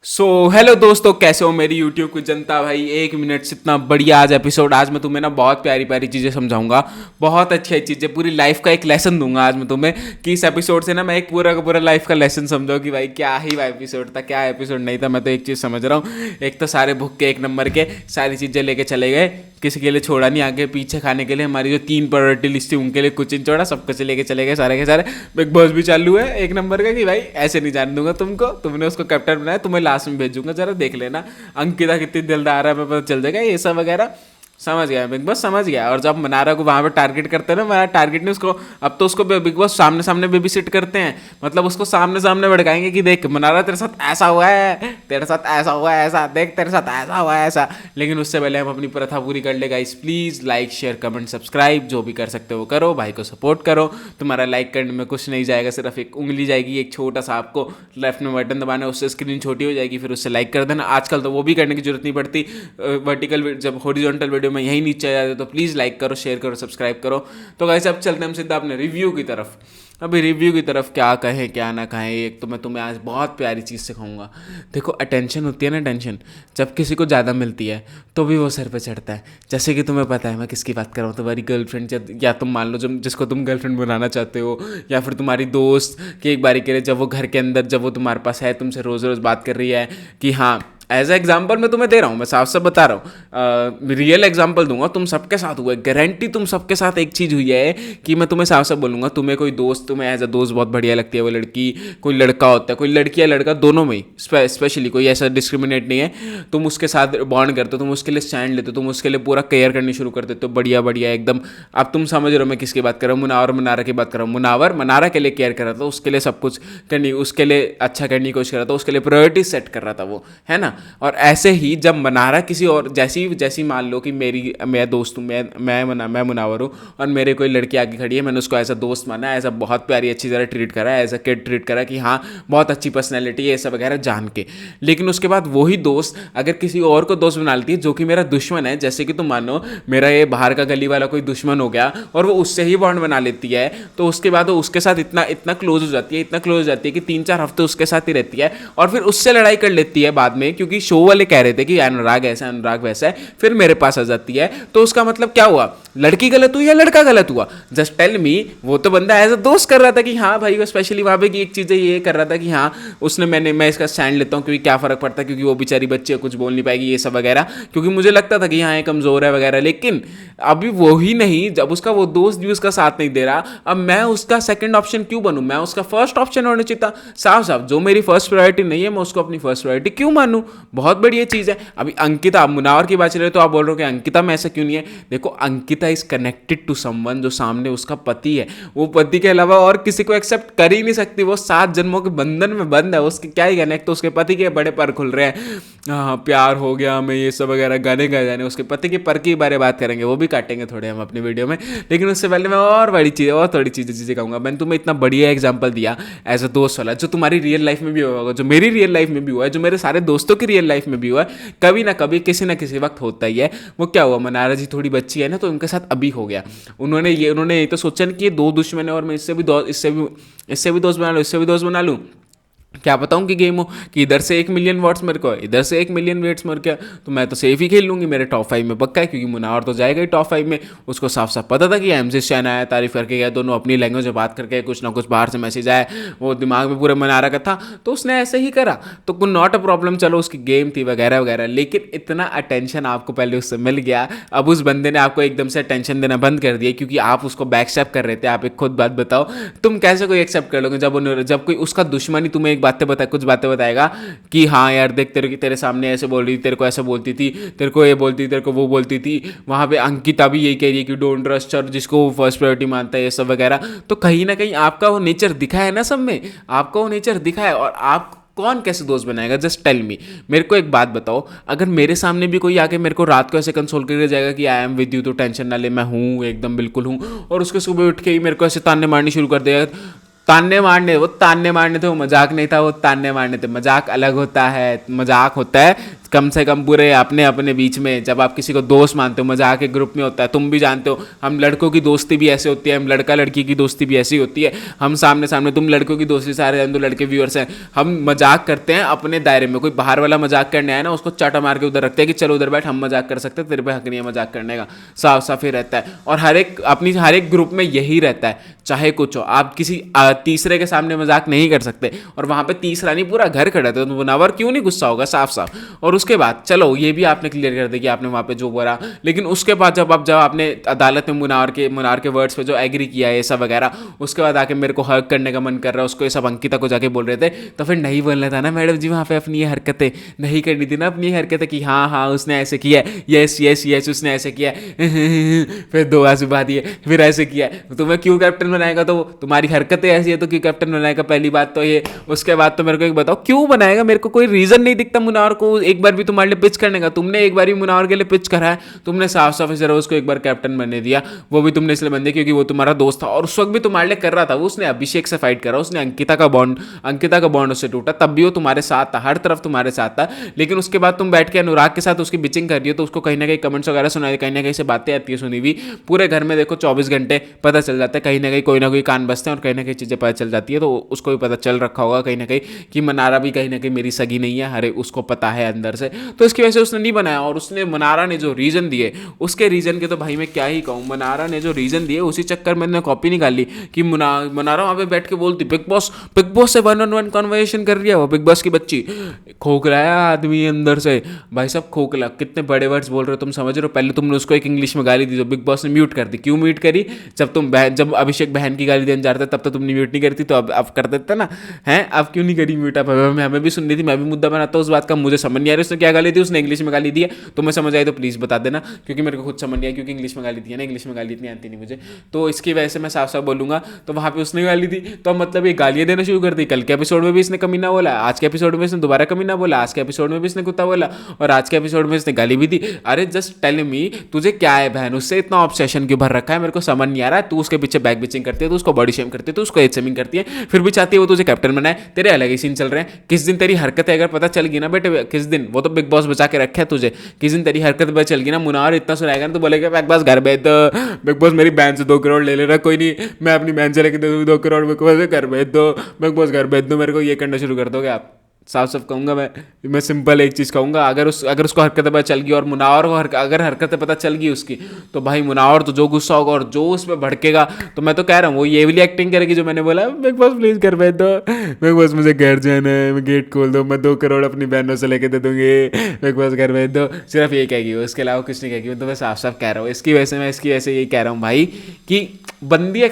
Hello दोस्तों, कैसे हो मेरी यूट्यूब की जनता। भाई 1 मिनट से इतना बढ़िया आज एपिसोड। आज मैं तुम्हें ना बहुत प्यारी प्यारी चीज़ें समझाऊंगा, बहुत अच्छी अच्छी चीज़ें, पूरी लाइफ का एक लेसन दूंगा आज मैं तुम्हें। कि इस एपिसोड से ना मैं एक पूरा का पूरा लाइफ का लेसन समझाऊँ कि भाई क्या ही एपिसोड था, क्या एपिसोड नहीं था। मैं तो एक चीज़ समझ रहा हूँ, एक तो सारे भूख के 1 नंबर के सारी चीज़ें लेके चले गए, किसी के लिए छोड़ा नहीं, आगे पीछे खाने के लिए हमारी जो 3 प्रायोरिटी लिस्ट थी उनके लिए कुछ नहीं छोड़ा, सब कुछ लेके चले गए सारे के सारे। बिग बॉस भी चालू है 1 नंबर का कि भाई ऐसे नहीं जाने दूंगा तुमको, तुमने उसको कैप्टन बनाया, तुम्हें लास्ट में भेजूंगा, जरा देख लेना अंकिता कितनी दिलदार है, पता चल जाएगा ये सब वगैरह। समझ गया बिग बॉस, समझ गया। और जब मनारा को वहां पे टारगेट करते हैं ना, मेरा टारगेट नहीं उसको, अब तो उसको बिग बॉस सामने सामने बेबी सिट करते हैं, मतलब उसको सामने सामने भड़काएंगे कि देख मनारा तेरे साथ ऐसा हुआ है, तेरे साथ ऐसा हुआ है, ऐसा देख तेरे साथ ऐसा हुआ है ऐसा। लेकिन उससे पहले हम अपनी प्रथा पूरी कर ले guys. Please like share comment subscribe जो भी कर सकते हो वो करो, भाई को सपोर्ट करो। तुम्हारा लाइक करने में कुछ नहीं जाएगा, सिर्फ एक उंगली जाएगी, एक छोटा सा आपको लेफ्ट में बटन दबाना है, उससे स्क्रीन छोटी हो जाएगी, फिर उससे लाइक कर देना। आजकल तो वो भी करने की जरूरत नहीं पड़ती, वर्टिकल जब हॉरिजॉन्टल वीडियो में यही नीचे आ जाते तो प्लीज़ लाइक करो, शेयर करो, सब्सक्राइब करो। तो गाइस अब चलते हैं हम सीधा अपने रिव्यू की तरफ। अभी रिव्यू की तरफ क्या कहें क्या ना कहें, एक तो मैं तुम्हें आज बहुत प्यारी चीज़ सिखाऊंगा। देखो अटेंशन होती है ना, टेंशन जब किसी को ज़्यादा मिलती है तो भी वो सर पे चढ़ता है। जैसे कि तुम्हें पता है मैं किसकी बात कर रहा हूँ, तुम्हारी गर्लफ्रेंड, या तुम मान लो जब जिसको तुम गर्लफ्रेंड बनाना चाहते हो, या फिर तुम्हारी दोस्त कि एक बारी के लिए जब वो घर के अंदर, जब वो तुम्हारे पास है, तुमसे रोज़ रोज़ बात कर रही है कि हाँ, एज ए एग्जाम्पल मैं तुम्हें दे रहा हूँ, मैं साफ साफ बता रहा हूँ, रियल एग्जाम्पल दूंगा, तुम सबके साथ हुआ है, गारंटी तुम सबके साथ एक चीज़ हुई है कि मैं तुम्हें साफ साफ बोलूंगा। तुम्हें कोई दोस्त, तुम्हें एज अ दोस्त बहुत बढ़िया लगती है वो लड़की, कोई लड़का होता है, कोई लड़की या लड़का, दोनों में ही स्पेशली कोई ऐसा डिस्क्रिमिनेट नहीं है, तुम उसके साथ बॉन्ड करते हो, तुम उसके लिए स्टैंड लेते हो, तुम उसके लिए पूरा केयर करनी शुरू कर देते हो, बढ़िया बढ़िया एकदम। अब तुम समझ रहे हो मैं किसकी बात कर रहा हूँ, मुनावर मनारा की बात कर रहा हूँ। मुनावर मनारा के लिए केयर कर रहा था, उसके लिए सब कुछ करनी, उसके लिए अच्छा करने की कोशिश कर रहा था, उसके लिए प्रायोरिटी सेट कर रहा था वो, है ना। और ऐसे ही जब मनारा किसी और, जैसी जैसी मान लो कि मैं दोस्त हूँ, मैं मुनावर हूँ, और मेरे कोई लड़की आगे खड़ी है, मैंने उसको एज अ दोस्त माना, एज अ बहुत प्यारी अच्छी तरह ट्रीट करा, एज अ किड ट्रीट करा कि हाँ बहुत अच्छी पर्सनैलिटी है, ये सब वगैरह जान के। लेकिन उसके बाद वही दोस्त अगर किसी और को दोस्त बना लेती है जो कि मेरा दुश्मन है, जैसे कि तुम मानो मेरा ये बाहर का गली वाला कोई दुश्मन हो गया और वो उससे ही बॉन्ड बना लेती है, तो उसके बाद वो उसके साथ इतना इतना क्लोज हो जाती है, इतना क्लोज हो जाती है कि 3-4 हफ्ते उसके साथ ही रहती है, और फिर उससे लड़ाई कर लेती है बाद में, क्योंकि शो वाले कह रहे थे कि अनुराग ऐसा अनुराग वैसा है, फिर मेरे पास आ जाती है। तो उसका मतलब क्या हुआ, लड़की गलत हुई या लड़का गलत हुआ? Just tell me. वो तो बंदा एज अ दोस्त कर रहा था कि हाँ भाई, वो स्पेशली वहाँ पे की एक चीज़ ये कर रहा था कि हाँ उसने मैं इसका स्टैंड लेता हूँ, क्योंकि क्या फ़र्क पड़ता है, क्योंकि वो बेचारी बच्ची कुछ बोल नहीं पाएगी, ये सब वगैरह, क्योंकि मुझे लगता था कि हाँ ये कमज़ोर है वगैरह। लेकिन अभी वो ही नहीं, जब उसका वो दोस्त भी उसका साथ नहीं दे रहा, अब मैं उसका सेकंड ऑप्शन क्यों बनूं? मैं उसका फर्स्ट ऑप्शन होना चाहिए था। साफ साफ जो मेरी फर्स्ट प्रायोरिटी नहीं है, मैं उसको अपनी फर्स्ट प्रायोरिटी क्यों मानूं? बहुत बढ़िया चीज़ है। अभी अंकिता, आप मुनावर की बात चल रही है तो आप बोल रहे हो कि अंकिता में ऐसा क्यों नहीं है? देखो Ankita is connected to someone, जो सामने उसका पति है, वो पति के अलावा और किसी को एक्सेप्ट कर ही नहीं सकती, वो 7 जन्मों के बंधन में बंद है, उसके क्या ही कनेक्ट, तो उसके पति के बड़े पर खुल रहे हैं, हाँ प्यार हो गया हमें, ये सब वगैरह गाने गाए जाने, उसके पति के पर की बारे बात करेंगे, वो भी काटेंगे थोड़े हम अपनी वीडियो में। लेकिन उससे पहले मैं और बड़ी चीज़, और थोड़ी चीज़ें कहूँगा। मैंने तुम्हें इतना बढ़िया एग्जाम्पल दिया एज अ दोस्त वाला, जो तुम्हारी रियल लाइफ में भी हुआ होगा, जो मेरी रियल लाइफ में भी हुआ है, जो मेरे सारे दोस्तों की रियल लाइफ में भी हुआ है, कभी ना कभी किसी ना किसी वक्त होता ही है। वो क्या हुआ, मनारा जी थोड़ी बच्ची है ना, तो उनके साथ अभी हो गया। उन्होंने ये तो सोचा नहीं कि ये दो दुश्मन है और मैं इससे भी दोस्त बना लूँ, इससे भी दोस्त बना लूँ। क्या बताऊँ कि गेम हो कि इधर से 1 मिलियन वॉट्स मेरे को, इधर से 1 मिलियन वेट्स मेरे को, तो मैं तो सेफ ही खेल लूँगी, मेरे टॉप 5 में पक्का है, क्योंकि मुनावर तो जाएगा ही टॉप 5 में। उसको साफ साफ पता था कि एमजे शैन आया, तारीफ करके गया, दोनों अपनी लैंग्वेज में बात करके, कुछ ना कुछ बाहर से मैसेज आया, वो दिमाग में पूरा मनारा का था, तो उसने ऐसे ही करा, तो कुछ नॉट अ प्रॉब्लम, चलो उसकी गेम थी वगैरह वगैरह। लेकिन इतना अटेंशन आपको पहले उससे मिल गया, अब उस बंदे ने आपको एकदम से अटेंशन देना बंद कर दिया, क्योंकि आप उसको बैकस्टैप कर रहे थे। आप एक खुद बात बताओ, तुम कैसे कोई एक्सेप्ट कर लोगे जब कोई उसका दुश्मन ही तुम्हें एक बातें बताए, कुछ बातें बताएगा कि हाँ यार देख तेरे सामने ऐसे बोल रही थी, तेरे को ऐसे बोलती थी, तेरे को ये बोलती थी, तेरे को वो बोलती थी, वहाँ पे अंकिता भी यही कह रही है कि डोंट ट्रस्ट हर, जिसको वो फर्स्ट प्रायोरिटी मानता है, ये सब वगैरह। तो कहीं ना कहीं आपका वो नेचर दिखा है ना, सब में आपका वो नेचर दिखा है। और आप कौन कैसे दोस्त बनाएगा? Just tell me. मेरे को एक बात बताओ, अगर मेरे सामने भी कोई आके मेरे को रात को ऐसे कंसोल करके जाएगा कि आई एम विद यू, तो टेंशन ना ले, मैं हूँ एकदम बिल्कुल हूँ, और उसके सुबह उठ के ही मेरे को ऐसे ताने मारनी शुरू कर देगा, ताने मारने थे, वो मजाक नहीं था, वो ताने मारने थे। मजाक अलग होता है, मजाक होता है कम से कम पूरे अपने अपने बीच में जब आप किसी को दोस्त मानते हो, मजाक के ग्रुप में होता है, तुम भी जानते हो हम लड़कों की दोस्ती भी ऐसे होती है, हम लड़का लड़की की दोस्ती भी ऐसी होती है, हम सामने सामने, तुम लड़कों की दोस्ती, सारे जान दो लड़के व्यूअर्स हैं, हम मजाक करते हैं अपने दायरे में, कोई बाहर वाला मजाक करने आया ना उसको चाटा मार के उधर रखते हैं कि चलो उधर बैठ, हम मजाक कर सकते हैं, तेरे पे हक नहीं है मजाक करने का, साफ साफ ही रहता है। और हर एक ग्रुप में यही रहता है, चाहे कुछ हो, आप किसी तीसरे के सामने मजाक नहीं कर सकते, और वहां पे तीसरा नहीं पूरा घर खड़ा था, तो मुनावर क्यों नहीं गुस्सा होगा साफ साफ। और उसके बाद चलो ये भी आपने क्लियर कर दिया कि आपने वहां पे जो बोला, लेकिन उसके बाद जब आपने अदालत में मुनावर के वर्ड्स पे जो एग्री किया है सब वगैरह, उसके बाद आके मेरे को हक करने का मन कर रहा है, उसको ये सब अंकिता को जाके बोल रहे थे, तो फिर नहीं बोलना था ना मैडम जी वहाँ पे, अपनी ये हरकतें नहीं करनी थी ना, अपनी हरकतें कि हाँ हाँ उसने ऐसे किया, यस यस यस उसने ऐसे किया, फिर दो आंसू बहा दिए, फिर ऐसे किया, तुम्हें क्यों कैप्टन बनाएगा, तो तुम्हारी हरकतें ऐसी है तो क्यों कैप्टन बनाएगा, पहली बात तो ये। उसके बाद तो मेरे को एक बताओ क्यों बनाएगा, मेरे को कोई रीजन नहीं दिखता मुनावर को एक बार भी तुम्हारे लिए पिच करने का, तुमने एक बार भी मुनावर के लिए पिच करा है, तुमने साफ साफ इस उसको एक बार कैप्टन बनने दिया, वो भी तुमने इसलिए बन दिया क्योंकि वो तुम्हारा दोस्त था, और उस वक्त भी तुम्हारे लिए कर रहा था, वो उसने अभिषेक से फाइट करा, उसने अंकिता का बॉन्ड उससे टूटा, तब भी वो तुम्हारे साथ था, हर तरफ तुम्हारे साथ था, लेकिन उसके बाद तुम बैठ के अनुराग के साथ उसकी बिचिंग कर रही हो, तो उसको कहीं ना कहीं कमेंट्स वगैरह सुनाई, कहीं ना कहीं से बातें आती है सुनी हुई, पूरे घर में देखो 24 घंटे पता चल जाता है, कहीं ना कोई कान बसते हैं और कहीं ना कहीं चीज़ें पता चल जाती है, तो उसको भी पता चल रखा होगा कहीं ना कहीं कि मनारा भी कहीं ना कहीं मेरी सगी नहीं है, हरे उसको पता है अंदर से, तो इसकी वजह से उसने नहीं बनाया। और उसने मनारा ने जो रीजन दिए, उसके रीजन के तो भाई मैं क्या ही कहूँ, मनारा ने जो रीजन दिए उसी चक्कर में कॉपी निकाल ली कि मनारा वहाँ पे बैठ के बोलती बिग बॉस से 1-on-1 कॉन्वर्सेशन कर रही है, वो बिग बॉस की बच्ची, खोखलाया आदमी अंदर से, भाई साहब खोखला, कितने बड़े वर्ड्स बोल रहे हो तुम, समझ रहे हो, पहले तुमने उसको एक इंग्लिश में गाली दी तो बिग बॉस ने म्यूट कर दी, क्यों म्यूट करी, जब अभिषेक बहन की गाली देने जा रहा था तब तो तुमने म्यूट नहीं करती, तो अब कर देता ना है, अब क्यों नहीं करी म्यूट, अब हमें भी सुननी थी, मैं भी मुद्दा बनाता हूँ उस बात का, मुझे समझ नहीं आ रही उसने क्या गाली दी, उसने इंग्लिश में गाली दी है, तो मैं समझ आई तो प्लीज़ बता देना, क्योंकि मेरे को खुद समझ नहीं आया, क्योंकि इंग्लिश में गाली दी है ना, इंग्लिश में गाली इतनी आती नहीं मुझे, तो इसकी वजह से मैं साफ साफ बोलूँगा, तो वहाँ पे उसने गाली दी, तो मतलब ये गालियाँ देना शुरू कर दी, कल के एपिसोड में भी इसने कमीना बोला, आज के एपिसोड में इसने दोबारा कमीना बोला, आज के एपिसोड में भी इसने कुत्ता बोला, और आज के एपिसोड में इसने गाली भी दी। अरे जस्ट टेल मी तुझे क्या है बहन, उससे इतना ऑब्सेशन क्यों भर रखा है, मेरे को समझ नहीं आ रहा है, तू उसके पीछे बैक बिचिंग करती है, तू उसको बॉडी शेम करती है, तू उसको एज शेमिंग करती है, फिर भी चाहती है वो तुझे कैप्टन बनाए, तेरे अलग ही सीन चल रहे हैं, किस दिन तेरी हरकतें अगर पता चल गई ना बेटे, किस दिन, वो तो बिग बॉस बचा के रखे है तुझे, किस दिन तेरी हरकत पता चल गई ना, मुनावर इतना सुनाएगा ना तो बोलेगा बिग बॉस घर भेज दो, बिग बॉस मेरी बहन से 2 करोड़ ले लेना, कोई नहीं मैं अपनी बहन से लेके दे दूँ 2 करोड़, बिग बॉस घर भेज दो, बिग बॉस घर भेज दो मेरे को, ये करना शुरू कर दोगे आप, साफ साफ कहूँगा मैं सिंपल एक चीज़ कहूँगा, अगर उसको हरकतें पता चल गई और मुनावर को अगर हरकतें पता चल गई उसकी, तो भाई मुनावर तो जो गुस्सा होगा और जो उस पर भड़केगा, तो मैं तो कह रहा हूँ वो ये वाली एक्टिंग करेगी जो मैंने बोला, बिग बॉस प्लीज़ कर भेज दो, बिग बॉस मुझे घर जाना है, मैं गेट खोल दो, मैं 2 करोड़ अपनी बहनों से लेके दे दूँगी, बिग बॉस घर भेज दो, सिर्फ ये कहेगी, उसके अलावा कुछ नहीं कहेगी, तो मैं साफ साफ कह रहा हूँ, इसकी वजह से यही कह रहा हूँ भाई कि बंदी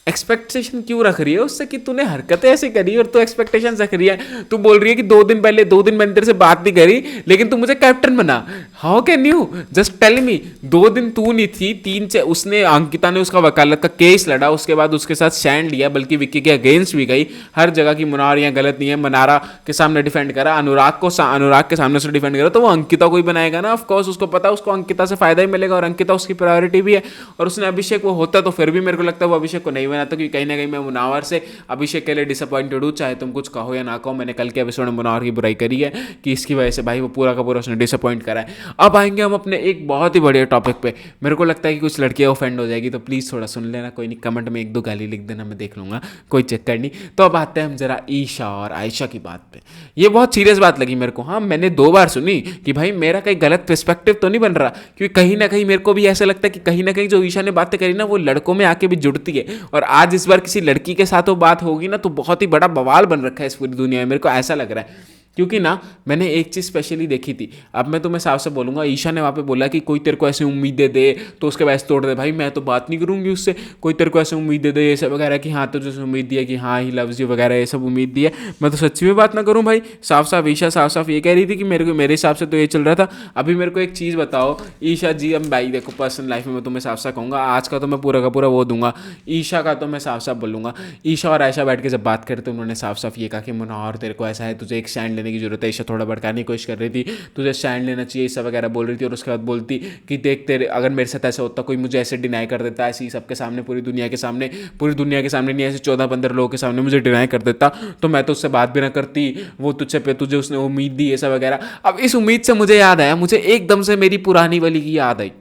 एक्सपेक्टेशन क्यों रख रही है उससे कि तूने हरकतें ऐसी करी और तू एक्सपेक्टेशन रख रही है, तू बोल रही है कि 2 दिन मैंने तेरे से बात नहीं करी लेकिन तू मुझे कैप्टन बना, how can you, just tell me, 2 दिन तू नहीं थी, 3 से उसने अंकिता ने उसका वकालत का केस लड़ा, उसके बाद उसके साथ स्टैंड लिया, बल्कि विक्की के अगेंस्ट भी गई, हर जगह की मुनावर यहाँ गलत नहीं है, मनारा के सामने डिफेंड करा, अनुराग के सामने से डिफेंड करा, तो वो अंकिता को ही बनाएगा ना, ऑफकोर्स उसको पता है उसको अंकिता से फायदा ही मिलेगा, और अंकिता उसकी प्रायोरिटी भी है, और उसने अभिषेक वो होता तो फिर भी मेरे को लगता है वो अभिषेक को नहीं बनाता, क्योंकि कहीं ना कहीं मैं मुनावर से अभिषेक के लिए डिसअपॉइंटेड हूँ, चाहे तुम कुछ कहो या ना कहो, मैंने कल के एपिसोड में मुनावर की बुराई करी है कि इसकी वजह से भाई वो पूरा का पूरा उसने डिसअपॉइंट करा है। अब आएंगे हम अपने एक बहुत ही बड़े टॉपिक पे, मेरे को लगता है कि कुछ लड़कियाँ ऑफेंड हो जाएगी, तो प्लीज़ थोड़ा सुन लेना, कोई नहीं कमेंट में 1-2 गाली लिख देना, मैं देख लूँगा, कोई चक्कर नहीं। तो अब आते हैं हम जरा ईशा और आयशा की बात पे, ये बहुत सीरियस बात लगी मेरे को, हाँ मैंने 2 बार सुनी कि भाई मेरा कहीं गलत पर्सपेक्टिव तो नहीं बन रहा, क्योंकि कहीं ना कहीं मेरे को भी ऐसा लगता है कि कहीं ना कहीं जो ईशा ने बातें करी ना वो लड़कों में आके भी जुड़ती है, और आज इस बार किसी लड़की के साथ वो बात होगी ना तो बहुत ही बड़ा बवाल बन रखा है इस पूरी दुनिया में, मेरे को ऐसा लग रहा है, क्योंकि ना मैंने एक चीज़ स्पेशली देखी थी, अब मैं तुम्हें साफ से बोलूँगा, ईशा ने वहाँ पे बोला कि कोई तेरे को ऐसी उम्मीदें दे तो उसके वैसे तोड़ दे, भाई मैं तो बात नहीं करूँगी उससे, कोई तेरे को ऐसे उम्मीदें दे ये सब वगैरह कि हाँ तुझे उम्मीद दी है कि हाँ ही लव्स यू वगैरह ये सब उम्मीद दी है, मैं तो सच्ची में बात ना करूँ भाई, साफ साफ ईशा साफ साफ ये कह रही थी कि मेरे हिसाब से तो ये चल रहा था। अभी मेरे को एक चीज़ बताओ ईशा जी, अब भाई देखो पर्सनल लाइफ में मैं तुम्हें साफ साफ कहूँगा, आज का तो मैं पूरा का पूरा वो दूंगा, ईशा का तो मैं साफ साफ बोलूँगा, ईशा और आयशा बैठ के जब बात करते उन्होंने साफ साफ ये कहा कि मुनावर तेरे को ऐसा है, तुझे एक स्टैंड लेने की जरूरत है। ईशा थोड़ा भड़काने की कोशिश कर रही थी, तुझे स्टैंड लेना चाहिए ऐसा वगैरह बोल रही थी। और उसके बाद बोलती कि देख तेरे अगर मेरे साथ ऐसा होता, कोई मुझे ऐसे डिनाई कर देता ऐसे ही सबके सामने, पूरी दुनिया के सामने नहीं ऐसे 14-15 लोगों के सामने मुझे डिनाई कर देता, तो मैं तो उससे बात भी ना करती। वो तुझसे पे तुझे उसने उम्मीद दी ऐसा वगैरह। अब इस उम्मीद से मुझे याद आया, मुझे एकदम से मेरी पुरानी वाली की याद आई,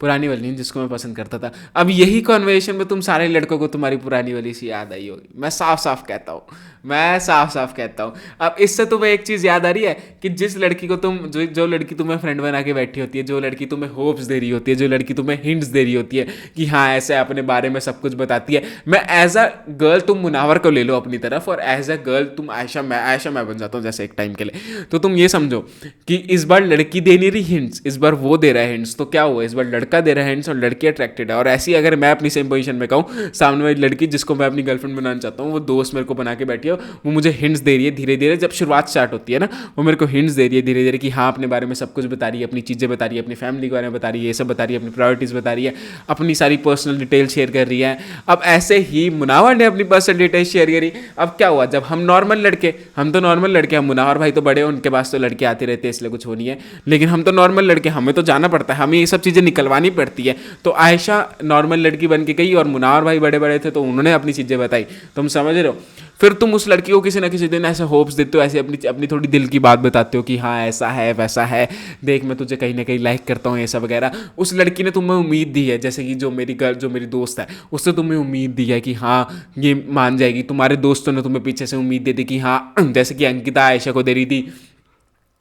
पुरानी वाली जिसको मैं पसंद करता था। अब यही कॉन्वर्सेशन में तुम सारे लड़कों को तुम्हारी पुरानी वाली सी याद आई होगी, मैं साफ साफ कहता हूँ, मैं साफ साफ कहता हूँ। अब इससे तुम्हें एक चीज़ याद आ रही है कि जिस लड़की को तुम जो लड़की तुम्हें फ्रेंड बना के बैठी होती है, जो लड़की तुम्हें होप्स दे रही होती है, जो लड़की तुम्हें हिंट्स दे रही होती है कि हाँ ऐसे अपने बारे में सब कुछ बताती है, मैं एज अ गर्ल तुम मुनावर को ले लो अपनी तरफ, और एज अ गर्ल तुम आयशा मैं बन जाता हूँ जैसे एक टाइम के लिए। तो तुम ये समझो कि इस बार लड़की दे नहीं रही हिंट्स, इस बार वो दे रहा है हिंट्स। तो क्या हुआ, इस बार लड़का दे रहा है हिंट्स और लड़की अट्रैक्टेड है। और ऐसी अगर मैं अपनी सेम पोजीशन में कहूँ, सामने वाली लड़की जिसको मैं अपनी गर्लफ्रेंड बनाना चाहता हूँ, वो दोस्त मेरे को बना के बैठी है, वो मुझे हिंट्स दे रही है धीरे धीरे। जब शुरुआत स्टार्ट होती है ना, वो मेरे को हिंट्स दे रही है धीरे धीरे कि हाँ अपने बारे में सब कुछ बता रही है, अपनी चीज़ें बता रही है, अपनी फैमिली के बारे में बता रही है, ये सब बता रही है, अपनी प्रायोरिटीज़ बता रही है, अपनी सारी पर्सनल डिटेल शेयर कर रही है। अब ऐसे ही मुनावर ने अपनी पर्सनल डिटेल शेयर करी। अब क्या हुआ, जब हम तो नॉर्मल लड़के, हम मुनावर भाई तो बड़े हैं, उनके पास तो लड़के आते रहते हैं इसलिए कुछ हो नहीं है, लेकिन हम तो नॉर्मल लड़के, हमें तो जाना पड़ता है, हमें ये सब चीज़ें निकलवानी पड़ती है। तो आयशा नॉर्मल लड़की बन के गई और मुनावर भाई बड़े बड़े थे तो उन्होंने अपनी चीज़ें बताई। तुम समझ रहे हो। फिर तुम उस लड़की को किसी ना किसी दिन ऐसे होप्स देते हो, ऐसे अपनी थोड़ी दिल की बात बताते हो कि हाँ ऐसा है वैसा है, देख मैं तुझे कहीं ना कहीं लाइक करता हूँ ऐसा वगैरह। उस लड़की ने तुम्हें उम्मीद दी है, जैसे कि जो मेरी दोस्त है, उससे तुम्हें उम्मीद दी है कि हाँ ये मान जाएगी। तुम्हारे दोस्तों ने तुम्हें पीछे से उम्मीद दे दी कि हाँ जैसे कि अंकिता आयशा को दे रही थी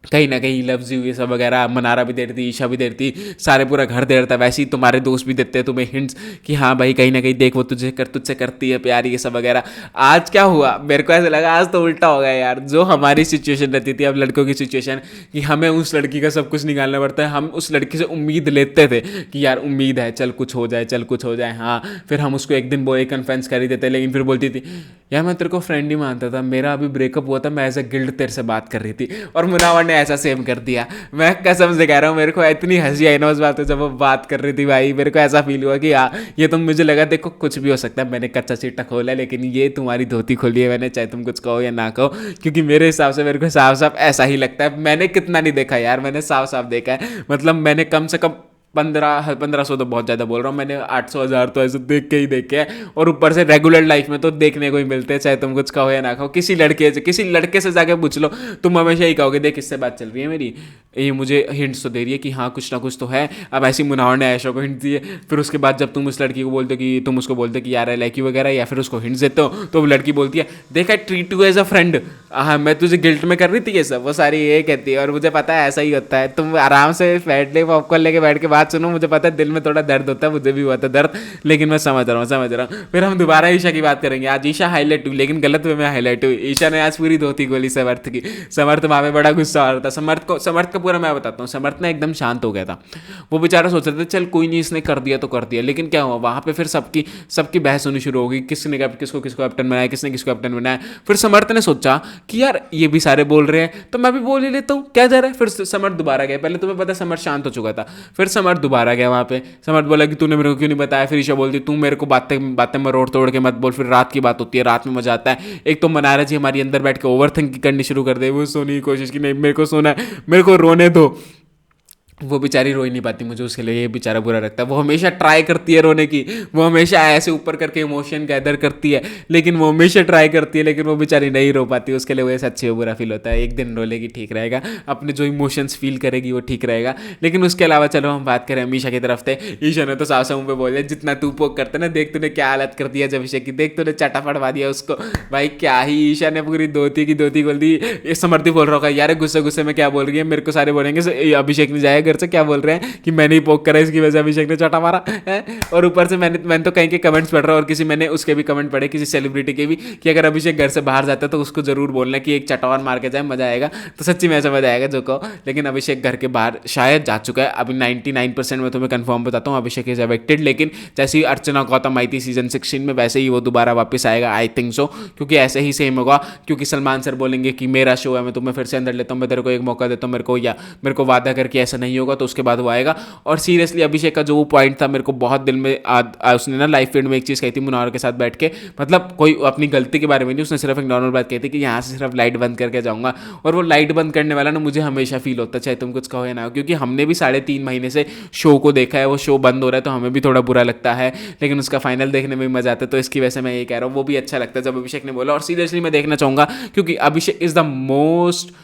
कहीं ना कहीं लव्स यू ये सब वगैरह, मनारा भी दे रही थी, ईशा भी दे रही थी, सारे पूरा घर दे रहा था, वैसे ही तुम्हारे दोस्त भी देते हैं तुम्हें हिंट्स कि हाँ भाई कहीं ना कहीं देख वो तुझसे करती है प्यार ये सब वगैरह। आज क्या हुआ, मेरे को ऐसा लगा आज तो उल्टा हो गया यार। जो हमारी सिचुएशन रहती थी अब लड़कों की सिचुएशन कि हमें उस लड़की का सब कुछ निकालना पड़ता है, हम उस लड़की से उम्मीद लेते थे कि यार उम्मीद है चल कुछ हो जाए हाँ। फिर हम उसको एक दिन बोले कन्फेंस कर ही देते, लेकिन फिर बोलती थी यार मैं तेरे को फ्रेंड ही मानता था, मेरा अभी ब्रेकअप हुआ था, मैं एज अ गिल्ड तेरे से बात कर रही थी। और मुनावर ने ऐसा सेम कर दिया। मैं कसम से कह रहा हूँ मेरे को इतनी हंसी आई ना उस बात पे जब वो बात कर रही थी भाई, मेरे को ऐसा फील हुआ कि हाँ ये तो मुझे लगा देखो कुछ भी हो सकता है, मैंने कच्चा सीटा खोला है लेकिन ये तुम्हारी धोती खोली है मैंने, चाहे तुम कुछ कहो या ना कहो। क्योंकि मेरे हिसाब से मेरे को साफ साफ ऐसा ही लगता है। मैंने कितना नहीं देखा यार, मैंने साफ साफ देखा है, मतलब मैंने कम से कम 1500 तो बहुत ज़्यादा बोल रहा हूँ, मैंने 800-1000 तो ऐसे देखे हैं। और ऊपर से रेगुलर लाइफ में तो देखने को ही मिलते हैं, चाहे तुम कुछ कहो या ना कहो। किसी लड़के से जाके पूछ लो, तुम हमेशा ही कहोगे देख इससे बात चल रही है मेरी, ये मुझे हिंट्स तो दे रही है कि हाँ कुछ ना कुछ तो है। अब ऐसी मुनावर ने आयशा को हिंट दिए, फिर उसके बाद जब तुम उस लड़की को बोलते हो कि तुम उसको बोलते कि यार आई लाइक यू वगैरह, या फिर उसको हिंट्स देते हो तो वो लड़की बोलती है देख I treat you as a friend, हाँ मैं तुझे गिल्ट में कर रही थी ये सब, वो सारी ये कहती है। और मुझे पता है ऐसा ही होता है, तुम आराम से बैठ ले पॉपकॉर्न लेके बैठ के बात सुनो, मुझे पता है दिल में थोड़ा दर्द होता है, मुझे भी हुआ था दर्द, लेकिन मैं समझ रहा हूँ। फिर हम दोबारा ईशा की बात करेंगे। आज ईशा हाईलाइट हुई, लेकिन गलत वे में हाईलाइट हुई। ईशा ने आज पूरी धोती गोली समर्थ की। समर्थ वहाँ पे बड़ा गुस्सा आ रहा था। समर्थ का पूरा मैं बताता हूँ, समर्थ ना एकदम शांत हो गया था। वो बेचारा सोच रहे थे चल कोई नहीं इसने कर दिया तो कर दिया, लेकिन क्या हुआ वहाँ पे फिर सबकी बहस होनी शुरू हो गई, किसने किसको कैप्टन बनाया, किसने किसको कैप्टन बनाया। फिर समर्थ ने सोचा कि यार ये भी सारे बोल रहे हैं तो मैं भी बोल ही लेता हूँ, क्या जा रहा है। फिर समर्थ दोबारा गया, पहले तुम्हें पता समर्थ शांत हो चुका था, फिर समर्थ दोबारा गया वहाँ पे। समर्थ बोला कि तूने मेरे को क्यों नहीं बताया। फिर ईशा बोलती तू मेरे को बातें मरोड़ तोड़ के मत बोल, फिर रात की बात होती है, रात में मजा आता है। एक तो मनारा जी हमारी अंदर बैठ के ओवर थिंकिंग करनी शुरू कर दे, वो सोने की कोशिश की नहीं मेरे को सोना है, मेरे को रोने दो। वो बेचारी रो ही नहीं पाती, मुझे उसके लिए ये बेचारा बुरा लगता है। वो हमेशा ट्राई करती है रोने की, वो हमेशा ऐसे ऊपर करके इमोशन गैदर करती है, लेकिन वो हमेशा ट्राई करती है, लेकिन वो बेचारी नहीं रो पाती। उसके लिए वैसे अच्छे बुरा फील होता है। एक दिन रो लेगी ठीक रहेगा, अपने जो इमोशंस फील करेगी वो ठीक रहेगा। लेकिन उसके अलावा चलो हम बात करें अमीशा की तरफ से। ईशा ने तो साफ साफ पे बोले जितना तू पोक करते ना, देख तूने क्या हालत कर दिया जब अभिषेक की, देख तूने चाटा पड़वा दिया उसको। भाई क्या ही ईशा ने पूरी धोती खोल दी। ये समर्थी बोल रहा होगा यार गुस्से में क्या बोल रही है, मेरे को सारे बोलेंगे अभिषेक नहीं जाएगा घर से, क्या बोल रहे हैं कि मैंने ही पोक करा इसकी वजह से अभिषेक ने चाटा मारा है। और ऊपर से मैंने तो कहीं के कमेंट्स पढ़ रहा, और मैंने उसके भी कमेंट पढ़े किसी सेलिब्रिटी के भी, कि अगर अभिषेक घर से बाहर जाता है तो उसको जरूर बोलना कि एक चटवार मार के जाए, मजा आएगा। तो सच्ची में ऐसा मजा आएगा जो कहो। लेकिन अभिषेक घर के बाहर शायद जा चुका है, अभी 99% में तुम्हें कंफर्म बताता हूँ अभिषेक इज एविक्टेड। लेकिन जैसे ही अर्चना गौतम आई थी सीजन 16 में, वैसे ही वो दोबारा वापस आएगा, आई थिंक सो, क्योंकि ऐसे ही सेम होगा। क्योंकि सलमान सर बोलेंगे कि मेरा शो है, मैं तुम्हें फिर से अंदर लेता हूँ, मैं तेरे को एक मौका देता हूँ, मेरे को वादा करके ऐसा नहीं नहीं होगा तो उसके बाद वो आएगा। और सीरियसली अभिषेक का जो वो पॉइंट था मेरे को बहुत दिल में उसने ना लाइव फीड में एक चीज़ कही थी मुनावर के साथ बैठ के, मतलब कोई अपनी गलती के बारे में नहीं, उसने सिर्फ एक नॉर्मल बात कही थी कि यहाँ से सिर्फ लाइट बंद करके जाऊँगा। और वो लाइट बंद करने वाला ना मुझे हमेशा फील होता है, चाहे तुम कुछ कहो या ना हो, क्योंकि हमने भी 3.5 महीने से शो को देखा है, वो शो बंद हो रहा है तो हमें भी थोड़ा बुरा लगता है, लेकिन उसका फाइनल देखने में भी मजा आता है। तो इसकी वजह से मैं ये कह रहा हूँ वो भी अच्छा लगता है जब अभिषेक ने बोला। और सीरियसली मैं देखना चाहूँगा क्योंकि अभिषेक इज़ द मोस्ट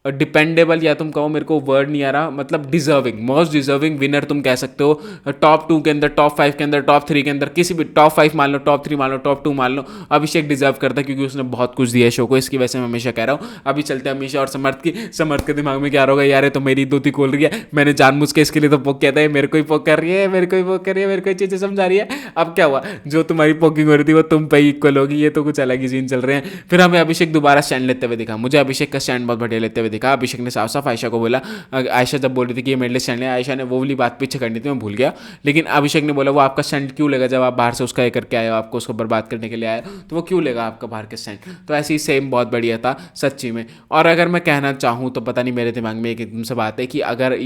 डिपेंडेबल, या तुम कहो, मेरे को वर्ड नहीं आ रहा, मतलब डिजर्विंग, मोस्ट डिजर्विंग विनर तुम कह सकते हो। टॉप 2 के अंदर, टॉप 5 के अंदर, टॉप 3 के अंदर, किसी भी टॉप 5 मान लो, टॉप 3 मान लो, टॉप 2 मान लो, अभिषेक डिजर्व करता है क्योंकि उसने बहुत कुछ दिया है शो को। इसकी वजह से मैं हमेशा कह रहा हूँ। अभी चलते हैं अमीषा और समर्थ की। समर्थ के दिमाग में क्या होगा, यार ये तो मेरी दोती खोल रही है, मैंने जानबूझ के इसके लिए तो पोक किया था, मेरे को ही पोक कर रही है, मेरे को ही पोक कर रही है, मेरे को चीज़ें समझा रही है। अब क्या हुआ, जो तुम्हारी पोकिंग हो रही थी वो तुम पे इक्वल होगी, ये तो कुछ अलग ही सीन चल रहे हैं। फिर हमें अभिषेक दोबारा स्टैंड लेते हुए दिखा, मुझे अभिषेक का स्टैंड बहुत बढ़िया लेते हुए दिखा। अभिषेक ने साफ साफ आयशा को बोला, आयशा जब बोल रही थी कि ये मेरे लिए स्टैंड है, आयशा ने वो वाली बात पीछे करनी थी, मैं भूल गया, लेकिन अभिषेक ने बोला वो आपका स्टैंड क्यों लेगा, जब आप बाहर से उसका ये करके आए हो, आपको उसको बर्बाद करने के लिए आए हो, तो वो क्यों लेगा आपका बाहर के स्टैंड। तो ऐसे ही सेम बहुत बढ़िया था सच्ची में। और अगर मैं कहना चाहूँ तो पता नहीं मेरे दिमाग में एक एकदम से बात है कि अगर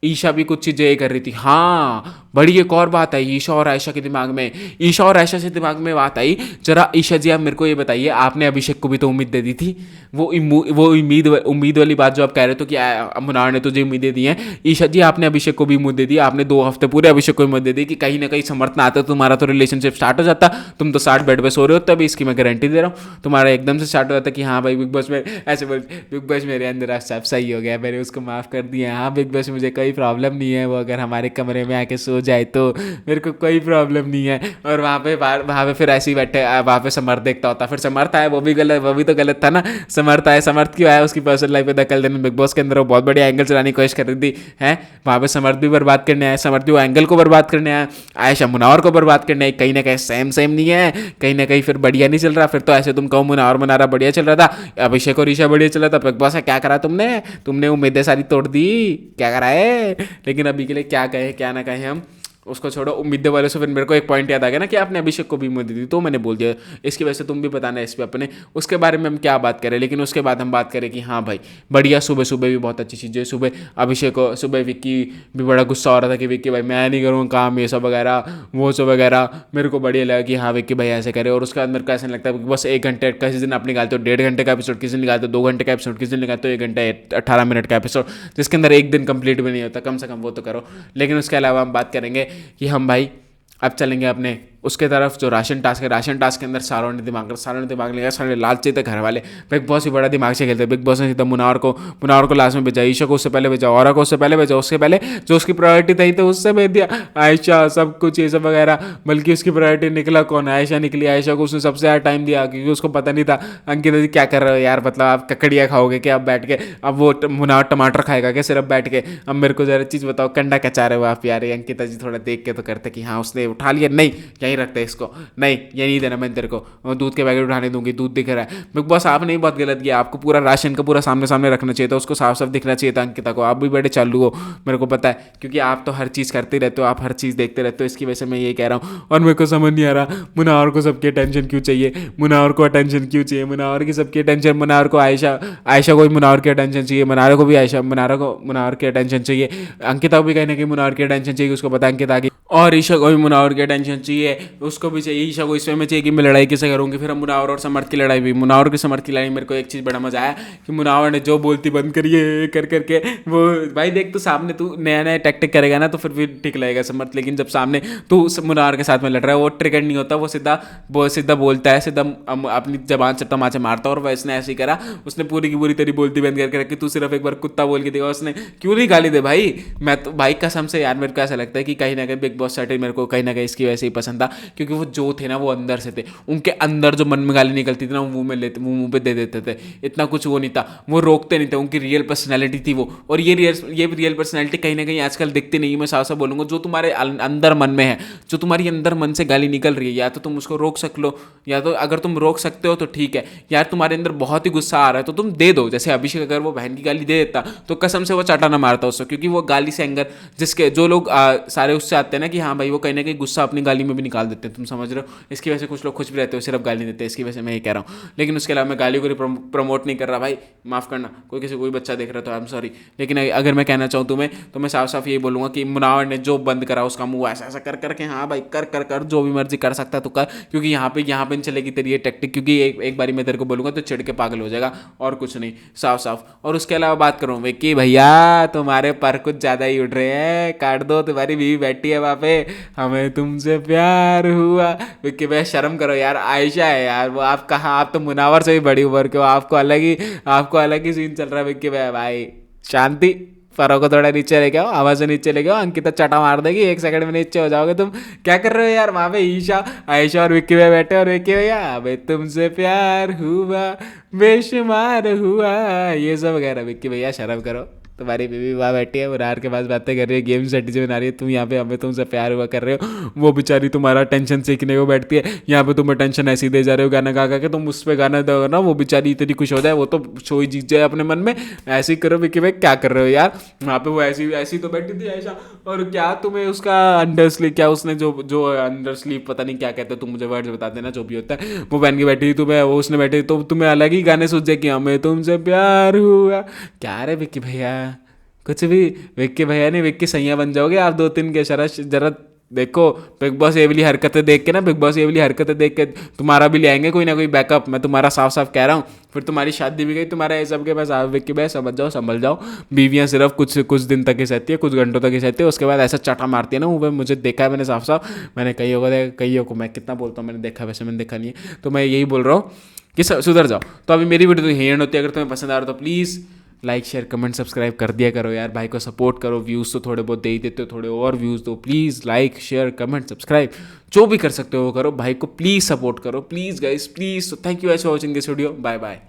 ईशा भी कुछ चीज़ें ये कर रही थी। हाँ, बड़ी एक और बात आई ईशा और आयशा के दिमाग में, ईशा और आयशा से दिमाग में बात आई, जरा ईशा जी आप मेरे को ये बताइए, आपने अभिषेक को भी तो उम्मीद दे दी थी, वो उम्मीद वाली बात जो आप कह रहे थे कि मुनार ने तुझे उम्मीदें दी हैं, ईशा जी आपने अभिषेक को भी उम्मीद दे दी। आपने 2 हफ्ते पूरे अभिषेक को उम्मीद दे दी कि कहीं ना कहीं समर्थ ना आता तो तुम्हारा तो रिलेशनशिप स्टार्ट हो जाता। तुम तो 60 बेड पे सो रहे हो तभी, इसकी मैं गारंटी दे रहा हूँ, तुम्हारा एकदम से स्टार्ट हो जाता कि हाँ भाई बिग बॉस में ऐसे बोल, बिग बॉस मेरे अंदर सब सही हो गया, मैंने उसको माफ़ कर दिया, हाँ बिग बॉस मुझे कोई प्रॉब्लम नहीं है, वो अगर हमारे कमरे में आके सो जाए तो मेरे को कोई प्रॉब्लम नहीं है। और वहाँ पे फिर ऐसे ही बैठे, वहाँ पे समर्थ देखता होता, फिर समर्थ आया, वो भी गलत, वो भी तो गलत था ना। समर्थ आया, समर्थ क्यों आया, उसकी पर्सनल लाइफ पे दखल देने, बिग बॉस के अंदर वो बहुत बड़ी एंगल चलाने की कोशिश कर रही थी है, वहाँ पे समर्थ भी बर्बाद करने आया, समर्थ भी वो एंगल को बर्बाद करने आया, आयशा मुनावर को बर्बाद करने आई, कहीं ना कहीं सेम नहीं है, कहीं ना कहीं फिर बढ़िया नहीं चल रहा। फिर तो ऐसे तुम कहो मुनावर मुनारा बढ़िया चल रहा था, अभिषेक और ईशा बढ़िया चल रहा था, बिग बॉस क्या करा तुमने उम्मीदें सारी तोड़ दी, क्या करा है। लेकिन अभी के लिए क्या कहे क्या ना कहे, हम उसको छोड़ो। उम्मीदें वाले से फिर मेरे को एक पॉइंट याद आ गया ना कि आपने अभिषेक को भी उम्मीद दी, तो मैंने बोल दिया, इसकी वजह से तुम भी बताना इस पे अपने, उसके बारे में हम क्या बात करें। लेकिन उसके बाद हम बात करें कि हाँ भाई बढ़िया, सुबह भी बहुत अच्छी चीज़ें, सुबह अभिषेक को, सुबह विक्की भी बड़ा गुस्सा हो रहा था कि विक्की भाई मैं नहीं करूँगा काम, ये सब वगैरह वो सब वगैरह, मेरे को बढ़िया लगा कि हाँ विक्की भाई ऐसे करे। और उसके अंदर कैसे लगता है बस 1 घंटे, किसी दिन आप निकालते हो 1.5 घंटे का एपिसोड, किसी दिन निकालते हो 2 घंटे का एपिसोड, किसी दिन निकालते हो 1 घंटे 18 मिनट का एपिसोड, जिसके अंदर एक दिन कंप्लीट भी नहीं होता, कम से कम वो तो करो। लेकिन उसके अलावा हम बात करेंगे कि हम भाई अब चलेंगे अपने उसके तरफ जो राशन टास्क है। राशन टास्क के अंदर सारों ने दिमाग लिया, सारे लालची थे घर वाले, बिग बॉस ही बड़ा दिमाग से खेलते। बिग बॉस ने सीधा मुनावर को लास्ट में भेजा, ईशा को उससे पहले भेजा, औरा को उससे पहले भेजा, उसके पहले जो उसकी प्रायोरिटी थी तो उससे भेज दिया, आयशा सब कुछ ये सब वगैरह। बल्कि उसकी प्रायोरिटी निकला कौन, आयशा निकली। आयशा को उसने सबसे ज़्यादा टाइम दिया क्योंकि उसको पता नहीं था अंकिता जी क्या कर रहे हो यार, मतलब आप ककड़िया खाओगे क्या अब बैठ के, अब वो मुनावर टमाटर खाएगा क्या सिर्फ बैठ के। अब मेरे को जरा चीज़ बताओ, कंडा क्या चाह रहे हो आप यार। अंकिता जी थोड़ा देख के तो करते कि हाँ उसने उठा लिया, नहीं यहीं रखते इसको, नहीं ये नहीं देना मैं तेरे को, दूध के पैकेट उठाने दूंगी, दूध दिख रहा है। बिग बॉस आपने ही बहुत गलत किया, आपको पूरा राशन का पूरा सामने रखना चाहिए था, उसको साफ साफ दिखना चाहिए था अंकिता को। आप भी बड़े चालू हो, मेरे को पता है, क्योंकि आप तो हर चीज़ करते रहते हो, आप हर चीज़ देखते रहते हो। इसकी वजह से मैं ये कह रहा हूँ। और मेरे को समझ नहीं आ रहा मुनावर को सबकी अटेंशन क्यों चाहिए, मुनावर को अटेंशन क्यों चाहिए, मुनावर की सबकी अटेंशन, मुनावर को आयशा को भी मुनावर की अटेंशन चाहिए, मुनार को भी मुनावर की अटेंशन चाहिए, अंकिता को भी कहीं ना कहीं मुनावर की अटेंशन चाहिए, उसको पता है अंकिता की, और ईशा को भी मुनावर की अटेंशन चाहिए, उसको भी चाहिए। ईशा को इसमें चाहिए कि मैं लड़ाई किसे करूँगी। फिर हम मुनावर और समर्थ की लड़ाई भी, मुनावर की समर्थ की लड़ाई, मेरे को एक चीज़ बड़ा मजा आया कि मुनावर ने जो बोलती बंद करी है कर करके, वो भाई देख, तू सामने तू नया टैक्टिक करेगा ना तो फिर भी ठीक लगेगा समर्थ, लेकिन जब सामने तू मुनावर के साथ में लड़ रहा है वो ट्रिगर नहीं होता, वो सीधा बोलता है, सीधा अपनी जबान से तमाचे मारता है। और वैसे ऐसे ही करा, उसने पूरी की पूरी तेरी बोलती बंद करके रखी। तू सिर्फ एक बार कुत्ता बोल के देखा, उसने क्यों नहीं गाली दे भाई। मैं तो भाई कसम से यार, मेरे को ऐसा लगता है कि कहीं ना कहीं बिग बॉस सेट मेरे को कहीं ना कहीं इसकी वजह से ही पसंद था, क्योंकि वो जो थे ना वो अंदर से थे, उनके अंदर जो मन में गाली निकलती थी ना वो मुंह पे दे देते थे। इतना कुछ वो नहीं था, वो रोकते नहीं थे, उनकी रियल पर्सनैलिटी थी वो। और ये रियल पर्सनैलिटी कहीं ना कहीं आजकल दिखती नहीं है। मैं साफ साफ बोलूँगा, जो तुम्हारे अंदर मन में है, जो तुम्हारी अंदर मन से गाली निकल रही है, या तो तुम उसको रोक सक लो, या तो अगर तुम रोक सकते हो तो ठीक है। यार तुम्हारे अंदर बहुत ही गुस्सा आ रहा है तो तुम दे दो। जैसे अभिषेक अगर वो बहन की गाली दे देता तो कसम से वो चाटा ना मारता उसको, क्योंकि वो गाली से एंगर, जिसके जो लोग सारे उससे आते हैं ना कि हाँ भाई वो कहीं ना कहीं गुस्सा अपनी गाली में भी निकाल निकाल देते हैं, तुम समझ रहे हो। इसकी वजह से कुछ लोग खुश भी रहते हो, सिर्फ गाली देते हैं, इसकी वजह से मैं ये कह रहा हूँ। लेकिन उसके अलावा मैं गाली को प्रमोट नहीं कर रहा भाई, माफ़ करना, कोई बच्चा देख रहा है तो आई एम सॉरी। लेकिन अगर मैं कहना चाहूँ तुम्हें तो मैं साफ साफ यही बोलूँगा कि मुनावर ने जो बंद करा उसका मुंह ऐसा ऐसा कर करके, हाँ भाई कर जो भी मर्जी कर सकता है तो कर, क्योंकि यहाँ पे नहीं चलेगी तेरी ये टेक्टिक, क्योंकि एक बारी मैं तेरे को बोलूँगा तो चिढ़ के पागल हो जाएगा, और कुछ नहीं, साफ साफ। और उसके अलावा बात करूँ विक्की भैया, तुम्हारे पर कुछ ज़्यादा ही उठ रहे हैं, काट दो, तुम्हारी बीवी बैठी है वहाँ पे, हमें तुमसे प्यार हुआ। विक्की भैया शर्म करो यार, आयशा है यार वो, आप कहाँ, आप तो मुनावर से भी बड़ी उम्र के हो, आपको अलग ही सीन चल रहा है विक्की भैया। भाई शांति, फरो को थोड़ा नीचे लेके आओ, आवाज से नीचे लेके आओ, अंकिता चटा मार देगी, 1 सेकंड में नीचे हो जाओगे तुम। क्या कर रहे हो यार वहाँ पे, ईशा आयशा और विक्की भैया बैठे, और विक्की भैया अबे तुमसे प्यार हुआ, बेशुमार हुआ, ये सब वगैरह। विक्की भैया शर्म करो, तुम्हारी बीवी वहाँ बैठी है, मुरार के पास बातें कर रही है, गेम स्ट्रेटेजी बना रही है, तुम यहाँ पे हमें तुमसे प्यार हुआ कर रहे हो, वो बेचारी तुम्हारा टेंशन सीखने को बैठती है, यहाँ पे तुम्हें टेंशन ऐसी दे जा रहे हो गाना गा के, तुम उस पर गाना दो ना, वो बेचारी इतनी खुश हो जाए, वो तो शो ही जीत जाए अपने मन में। ऐसे ही करो विक्की भाई, क्या कर रहे हो यार वहाँ पे, वो ऐसी तो बैठी थी ऐसा, और क्या तुम्हें उसका अंडर स्लीव, क्या उसने जो अंडर स्लीव पता नहीं क्या कहते, तुम मुझे वर्ड्स बता देना जो भी होता है, वो पहन के बैठी थी, तुम्हें वो उसने बैठी तो तुम्हें अलग ही गाने सूझ जाए कि हमें तुमसे प्यार हुआ। क्या रे विक्की भैया, कुछ भी, विक्की भैया नहीं विक्की सैया बन जाओगे आप 2-3 के। जरा देखो बिग बॉस ये वाली हरकतें देख के ना, बिग बॉस ये वाली हरकतें देख के तुम्हारा भी ले आएंगे कोई ना कोई बैकअप, मैं तुम्हारा साफ साफ कह रहा हूँ। फिर तुम्हारी शादी भी गई, तुम्हारा ये सब के पास विक्की भाई, समझ जाओ संभल जाओ। बीवियाँ सिर्फ कुछ दिन तक ही सहती है, कुछ घंटों तक ही सहती है, उसके बाद ऐसा चाटा मारती है ना वो, मुझे देखा है मैंने साफ साफ, मैंने कईयों को मैं कितना बोलता हूँ मैंने देखा, वैसे मैंने देखा नहीं है, तो मैं यही बोल रहा हूँ कि सुधर जाओ। तो अभी मेरी वीडियो तो यही एंड होती है, अगर तुम्हें पसंद आ रहा हो तो please like share comment subscribe कर दिया करो यार, भाई को सपोर्ट करो। व्यूज़ तो थोड़े बहुत दे ही देते हो, थोड़े और व्यूज़ दो please. Like share comment subscribe जो भी कर सकते हो वो करो, भाई को प्लीज़ सपोर्ट करो, प्लीज़ गाइस प्लीज़। तो thank you guys for watching this video, bye bye.